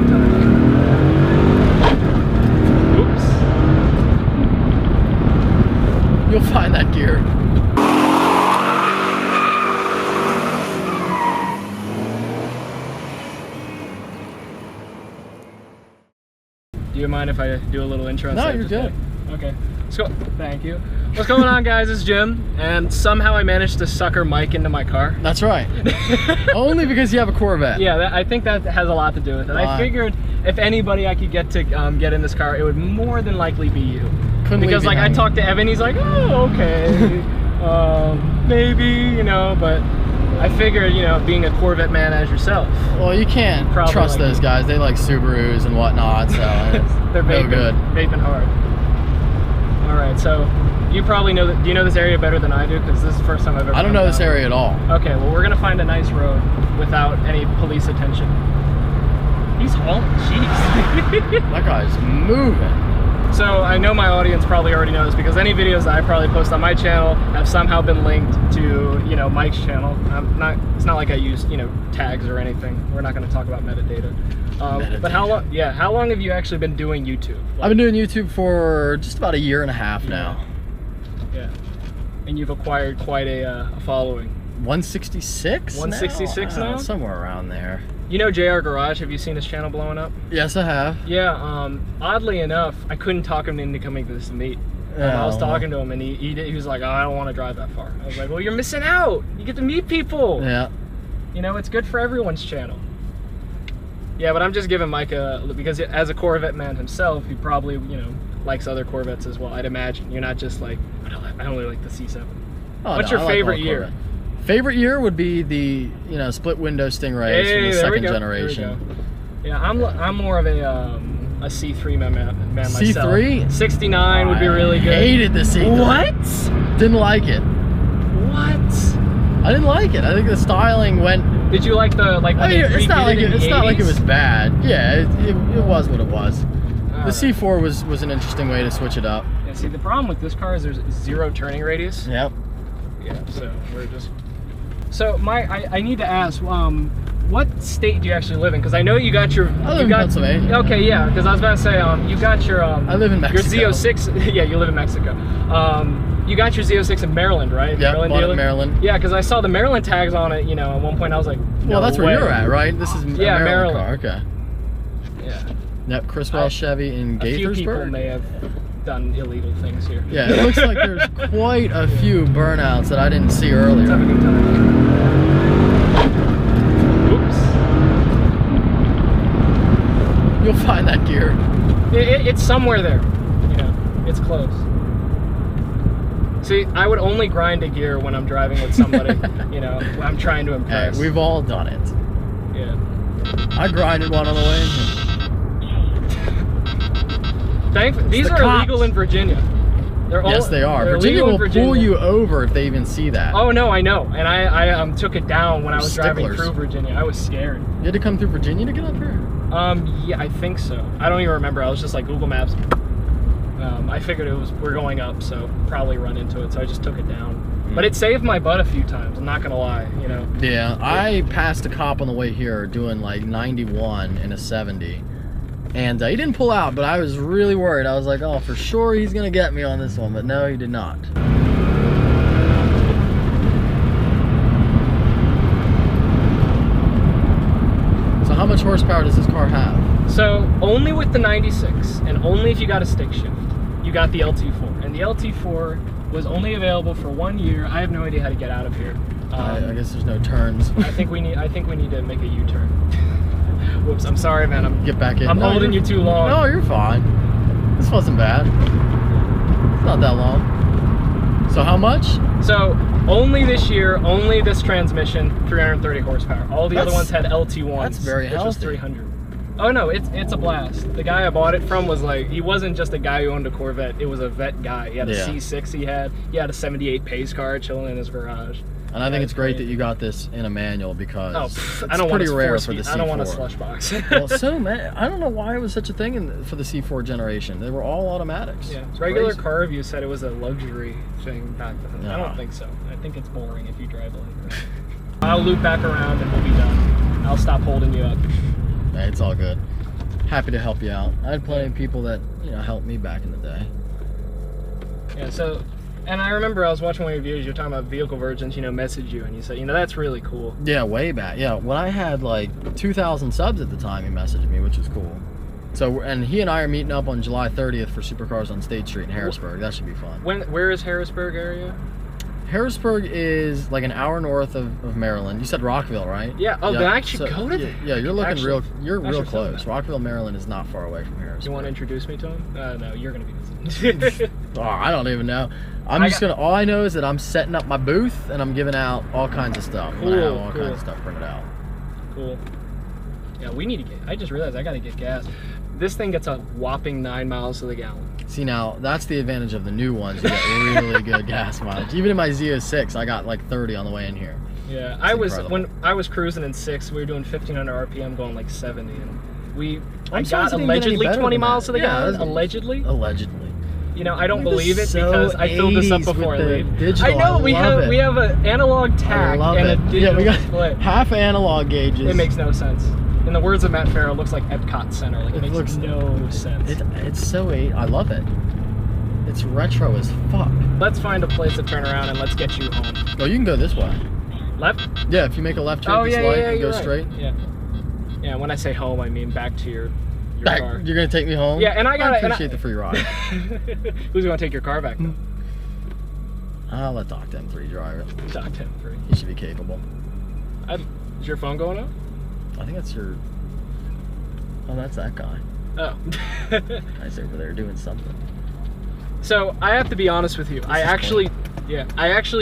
having a good time. Oops. You'll find that gear. Do you mind if I do a little intro? No, you're good. Okay. Let's go. Thank you. What's going on, guys? It's Jim, and somehow I managed to sucker Mike into my car. That's right. Only because you have a Corvette. Yeah, I think that has a lot to do with it. I figured if anybody I could get to get in this car, it would more than likely be you. Because like I talked to Evan, he's like, oh, okay, maybe, you know, but I figured, you know, being a Corvette man as yourself. Well, you can't trust those guys. They like Subarus and whatnot, so they're no good. Vaping hard. All right, so you probably know that. Do you know this area better than I do? Because this is the first time I've ever. I don't know this area at all. Okay, well, we're gonna find a nice road without any police attention. He's hauling. Jeez. That guy's moving. So I know my audience probably already knows because any videos that I probably post on my channel have somehow been linked to, you know, Mike's channel. It's not like I use, you know, tags or anything. We're not going to talk about metadata. But how long? Yeah, how long have you actually been doing YouTube? Like, I've been doing YouTube for just about a year and a half now. Yeah, and you've acquired quite a following. 166. 166 now? Somewhere around there. You know JR Garage, have you seen his channel blowing up? Yes, I have. Yeah, oddly enough, I couldn't talk him into coming to this meet. I was talking to him and he was like, oh, I don't want to drive that far. I was like, well, you're missing out. You get to meet people. Yeah. You know, it's good for everyone's channel. Yeah, but I'm just giving Mike because as a Corvette man himself, he probably, you know, likes other Corvettes as well, I'd imagine. You're not just like, I only like the C7. Oh, What's your favorite year? Favorite year would be the, you know, split window Stingrays from the second generation. Yeah, I'm more of a C3 man myself. C3? 69 would be really good. I hated the C3. What? Didn't like it. What? I didn't like it. I think the styling went. Did you like the I mean, it's not like it was bad. Yeah, it was what it was. The C4 was an interesting way to switch it up. Yeah. See, the problem with this car is there's 0 turning radius. Yep. Yeah. So we're just. So I need to ask, what state do you actually live in? Because I know you got your. I live in Pennsylvania. Okay, yeah. Because I was about to say, you got your. I live in Mexico. Your Z06. Yeah, you live in Mexico. You got your Z06 in Maryland, right? Yeah, bought it in Maryland. Yeah, because I saw the Maryland tags on it. You know, at one point I was like, no well, that's way. where you're at, right? This is a Maryland car. Okay. Yeah. Yep, Criswell Chevy in Gaithersburg. A few people may have done illegal things here. Yeah, it looks like there's quite a few burnouts that I didn't see earlier. Let's have a good time. You'll find that gear. It's somewhere there. You know, it's close. See, I would only grind a gear when I'm driving with somebody, you know, when I'm trying to impress. Hey, we've all done it. Yeah. I grinded one on the way. These are illegal in Virginia. Yes, they are. Virginia will pull you over if they even see that. Oh, no, I know. And I took it down when I was driving through Virginia. I was scared. You had to come through Virginia to get up here? Yeah, I think so. I don't even remember. I was just like Google Maps. I figured we're going up, so probably run into it. So I just took it down. But it saved my butt a few times. I'm not gonna lie, you know. Yeah, I passed a cop on the way here doing like 91 in a 70. And he didn't pull out, but I was really worried. I was like, oh, for sure he's gonna get me on this one, but no, he did not. So how much horsepower does this car have? So only with the 96, and only if you got a stick shift, you got the LT4. And the LT4 was only available for 1 year. I have no idea how to get out of here. I guess there's no turns. I think we need to make a U-turn. Whoops, I'm sorry, man. Get back in. I'm holding you too long. No, you're fine. This wasn't bad. It's not that long. So how much? So only this year, only this transmission, 330 horsepower. All the other ones had LT1s. That's very healthy. Which was 300. Oh no, it's a blast. The guy I bought it from was like, he wasn't just a guy who owned a Corvette. It was a vet guy. He had a C6. He had a 78 pace car chilling in his garage. And I think it's great that you got this in a manual because it's I don't pretty want rare for the C4. I don't want a slush box. Well, so man, I don't know why it was such a thing for the C4 generation. They were all automatics. Yeah, regular car review said it was a luxury thing back then. No. I don't think so. I think it's boring if you drive like that. I'll loop back around and we'll be done. I'll stop holding you up. It's all good. happy to help you out. I had plenty of people that, you know, helped me back in the day. Yeah, so, and I remember I was watching one of your videos, you were talking about Vehicle Virgins, you know, message you, and you said, you know, that's really cool. Yeah, way back. Yeah, when I had like 2,000 subs at the time, he messaged me, which was cool. So, and he and I are meeting up on July 30th for Supercars on State Street in Harrisburg. That should be fun. Where is Harrisburg area? Harrisburg is like an hour north of Maryland. You said Rockville, right? Yeah. Oh, yeah. then I should go to that. Yeah, you're looking real close. That. Rockville, Maryland is not far away from Harrisburg. You want to introduce me to him? No, you're gonna be busy. Oh, I don't even know. All I know is that I'm setting up my booth and I'm giving out all kinds of stuff. Cool, I have all kinds of stuff printed out. Cool. Yeah, we need to get. I just realized I gotta get gas. This thing gets a whopping 9 miles to the gallon. See, now that's the advantage of the new ones. You get really good gas mileage. Even in my Z06, I got like 30 on the way in here. Yeah, when I was cruising in 6, we were doing 1,500 RPM, going like 70, and I got allegedly 20 miles to the gallon. Allegedly. You know, I don't believe it because I filled this up before I leave. I know we have an analog tach and a digital we got split. Half analog gauges. It makes no sense. In the words of Matt Farrell, it looks like Epcot Center. Like, it makes no sense. It's so I love it. It's retro as fuck. Let's find a place to turn around and let's get you home. Oh, you can go this way. Left? Yeah, if you make a left turn this light and go straight. Yeah. Yeah, when I say home, I mean back to your car. You're gonna take me home? Yeah, and I appreciate the free ride. Who's gonna take your car back though? I'll let Doc M3 drive it. Doc M3. He should be capable. Is your phone going up? I think that's your... Oh, that's that guy. Oh. Guy's over there doing something. So, I have to be honest with you. I actually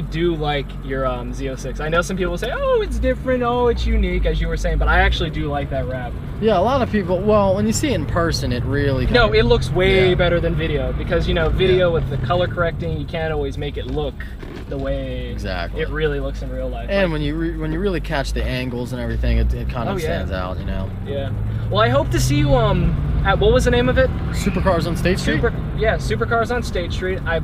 do like your Z06. I know some people say, oh, it's different, oh, it's unique, as you were saying, but I actually do like that wrap. Yeah, a lot of people, well, when you see it in person, it really it looks way better than video, because, you know, video with the color correcting, you can't always make it look the way it really looks in real life. And when you really catch the angles and everything, it kind of stands out, you know? Yeah. Well, I hope to see you at, what was the name of it? Supercars on State Street? Supercars on State Street. I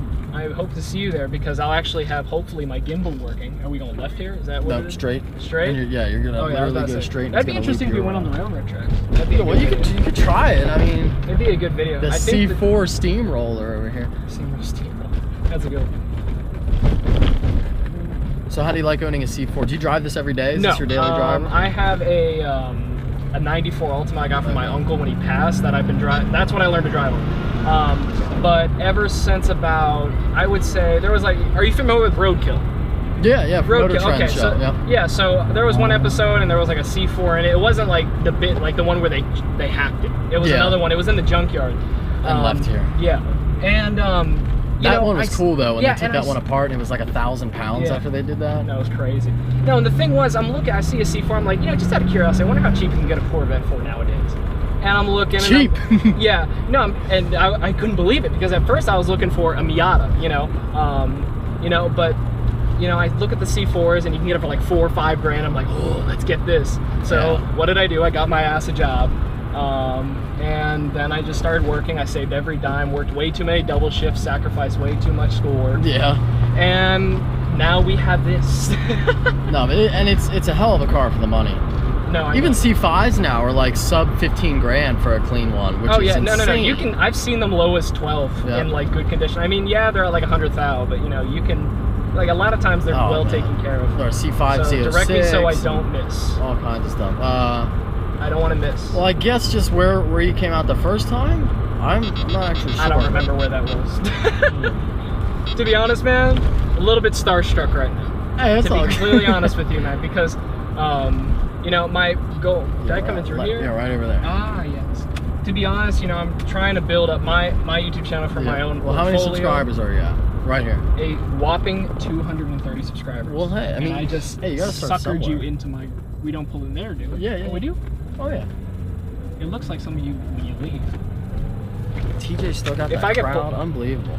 hope to see you there because I'll actually have, hopefully, my gimbal working. Are we going left here? Is that what it is? Straight. Straight? You're going to literally go straight. That'd be interesting if we went on the railroad tracks. Well, you could try it. I mean... It'd be a good video. The C4 steamroller over here. C4 steamroller. That's a good one. So how do you like owning a C4? Do you drive this every day? Is this your daily driver? I have a 94 Ultima I got from my uncle when he passed that I've been driving. That's when I learned to drive them. But ever since about, I would say, there was like, are you familiar with Roadkill? Yeah, Roadkill. Okay, show, so yeah, so there was one episode and there was like a C4 and it wasn't like the one where they hacked it. It was another one. It was in the junkyard. And left here. Yeah, and that one was cool though when they took that one apart and it was like 1,000 pounds after they did that. That was crazy. No, and the thing was, I see a C4, I'm like, you know, just out of curiosity, I wonder how cheap you can get a Corvette for nowadays. And I'm looking. Cheap. I couldn't believe it because at first I was looking for a Miata, but I look at the C4s and you can get it for like $4 or $5 grand. I'm like, oh, let's get this. So what did I do? I got my ass a job. And then I just started working. I saved every dime, worked way too many double shifts, sacrificed way too much schoolwork. Yeah. And now we have this. No, and it's a hell of a car for the money. No, even C5s now are like sub 15 grand for a clean one, which is insane. No. You can. I've seen them low as 12 in like good condition. I mean, they're at like 100,000, but you can. Like a lot of times they're well taken care of. Or C5, so Z06. Direct me so I don't miss. All kinds of stuff. I don't want to miss. Well, I guess just where you came out the first time. I'm not actually sure. I don't remember where that was. To be honest, man, a little bit starstruck right now. Hey, that's to be completely honest with you, man, because my goal. Did I come in through here? Yeah, right over there. Ah, yes. To be honest, I'm trying to build up my YouTube channel for my own. Well, how many subscribers are you at? Right here. A whopping 230 subscribers. Well, hey, I mean, I just you gotta start suckered somewhere. you into my. We don't pull in there, do we? Yeah. We do. Oh yeah. It looks like some of you when you leave. TJ still got that crowd. Unbelievable.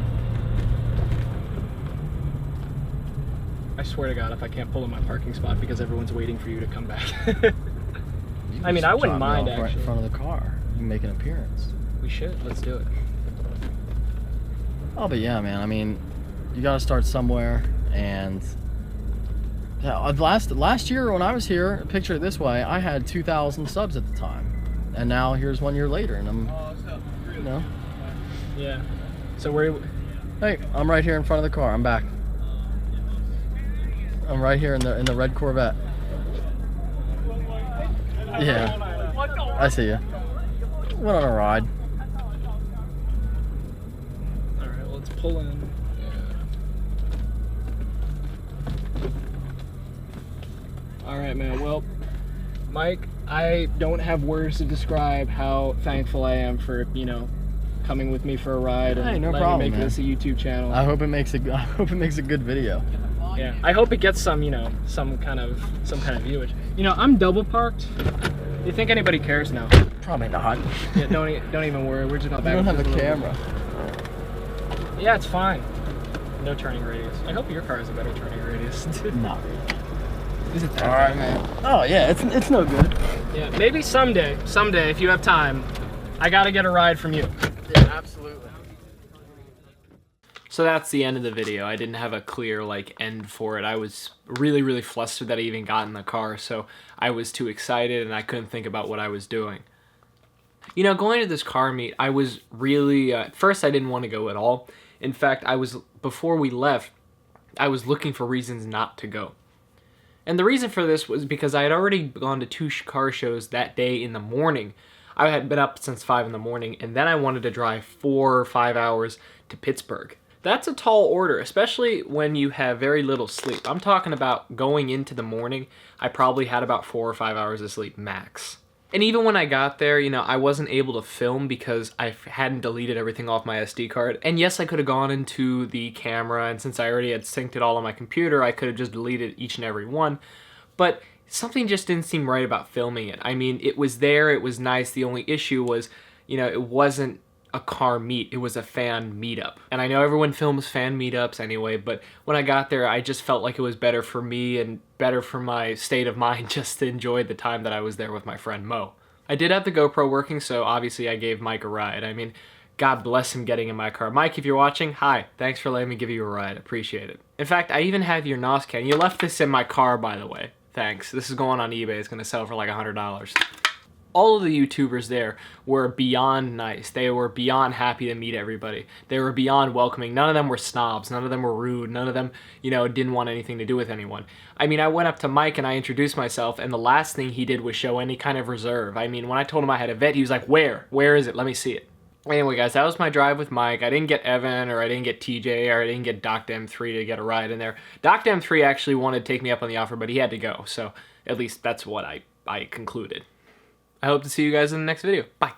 I swear to God, if I can't pull in my parking spot because everyone's waiting for you to come back. I mean, I wouldn't mind actually. Right in front of the car. You can make an appearance. We should. Let's do it. Oh, but yeah, man. I mean, you got to start somewhere. And last year when I was here, picture it this way, I had 2,000 subs at the time. And now here's 1 year later, and I'm, you know. Yeah. So where? Hey, I'm right here in front of the car. I'm back. I'm right here in the red Corvette. Yeah. I see you. Went on a ride. All right, let's pull in. All right, man. Well, Mike, I don't have words to describe how thankful I am for, you know, coming with me for a ride and hey, no letting problem, me make man. this a YouTube channel. I hope it makes a good video. Yeah, I hope it gets some, you know, some kind of viewage. You know, I'm double parked. You think anybody cares now? Probably not. Yeah, don't even worry. We're just not back. You don't have a camera. Yeah, it's fine. No turning radius. I hope your car has a better turning radius. Not really. Is it that all right, man? Oh yeah, it's no good. Yeah, maybe someday if you have time, I gotta get a ride from you. Yeah, absolutely. So that's the end of the video. I didn't have a clear end for it. I was really flustered that I even got in the car, so I was too excited and I couldn't think about what I was doing. You know, going to this car meet, I was really, at first I didn't want to go at all. In fact, before we left, I was looking for reasons not to go. And the reason for this was because I had already gone to 2 car shows that day in the morning. I had been up since 5 in the morning, and then I wanted to drive 4 or 5 hours to Pittsburgh. That's a tall order, especially when you have very little sleep. I'm talking about going into the morning, I probably had about 4 or 5 hours of sleep max. And even when I got there, you know, I wasn't able to film because I hadn't deleted everything off my SD card. And yes, I could have gone into the camera, and since I already had synced it all on my computer, I could have just deleted each and every one. But something just didn't seem right about filming it. I mean, it was there, it was nice. The only issue was, you know, it wasn't a car meet, it was a fan meetup. And I know everyone films fan meetups anyway, but when I got there, I just felt like it was better for me and better for my state of mind just to enjoy the time that I was there with my friend Mo. I did have the GoPro working, so obviously I gave Mike a ride. I mean, God bless him getting in my car. Mike, if you're watching, hi. Thanks for letting me give you a ride. Appreciate it. In fact, I even have your NOS can. You left this in my car, by the way. Thanks. This is going on eBay. It's going to sell for like $100. All of the YouTubers there were beyond nice. They were beyond happy to meet everybody. They were beyond welcoming. None of them were snobs. None of them were rude. None of them, you know, didn't want anything to do with anyone. I mean, I went up to Mike and I introduced myself, and the last thing he did was show any kind of reserve. I mean, when I told him I had a vet, he was like, "Where? Where is it? Let me see it." Anyway, guys, that was my drive with Mike. I didn't get Evan, or I didn't get TJ, or I didn't get Dr. M3 to get a ride in there. Dr. M3 actually wanted to take me up on the offer, but he had to go. So at least that's what I concluded. I hope to see you guys in the next video. Bye.